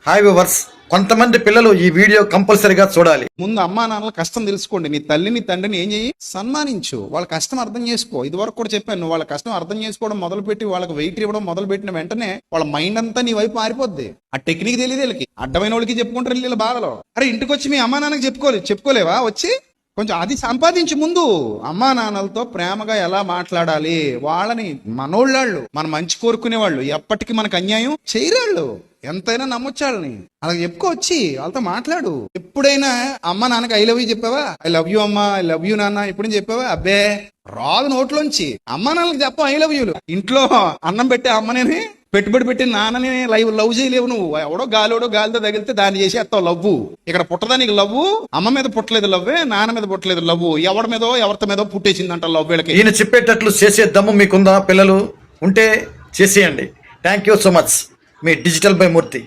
Hi viewers, కొంతమంది పిల్లలు ఈ వీడియో కంపల్సరీగా చూడాలి. ముందు అమ్మా నాన్నల కష్టం తెలుసుకోండి. నీ తల్లిని తండ్రిని ఏం చేయి, సన్మానించు. వాళ్ళ కష్టం అర్థం చేసుకో. ఇది వరకు కూడా చెప్పాను, నువ్వు వాళ్ళ కష్టం అర్థం చేసుకోవడం మొదలుపెట్టి వాళ్ళకి వెయిట్ ఇవ్వడం మొదలుపెట్టిన వెంటనే వాళ్ళ మైండ్ అంతా నీ వైపు మారిపోద్ది. ఆ టెక్నిక్ తెలియదు వీళ్ళకి. అడ్డమైన వాళ్ళకి చెప్పుకుంటారు వీళ్ళ బాధలో. అరే ఇంటికి వచ్చి మీ అమ్మా నాన్నకి చెప్పుకోలేవా? వచ్చి కొంచెం అది సంపాదించి ముందు అమ్మా నాన్నలతో ప్రేమగా ఎలా మాట్లాడాలి, వాళ్ళని మనోళ్ళాళ్ళు, మన మంచి కోరుకునే వాళ్ళు, ఎప్పటికీ మనకు అన్యాయం చేయరాళ్ళు, ఎంతైనా నమ్మొచ్చాళ్ళని అలా చెప్పుకోవచ్చి వాళ్ళతో మాట్లాడు. ఎప్పుడైనా అమ్మ నాన్నకి ఐ లవ్ యూ చెప్పావా? ఐ లవ్ యూ అమ్మా, ఐ లవ్ యూ నాన్న ఎప్పుడైనా చెప్పావా? అబ్బే రాదు నోట్లోంచి. అమ్మ నాన్నకి చెప్పు ఐ లవ్ యూలు. ఇంట్లో అన్నం పెట్టే అమ్మనేని పెట్టుబడి పెట్టి నాన్నని లవ్ చేయలేవు నువ్వు. ఎవడో గాలితో తగిలితే దాన్ని చేసేస్తావు లవ్వు. ఇక్కడ పుట్టదానికి లవ్వు, అమ్మ మీద పుట్టలేదు లవ్వే, నాన్న మీద పుట్టలేదు లవ్వు, ఎవరితో మీదో పుట్టేసిందంట లవ్. వీళ్ళకి ఈయన చెప్పేటట్లు చేసే దమ్ము మీకుందా? పిల్లలు ఉంటే చేసేయండి. Thank you so much. Me digital by Murthy.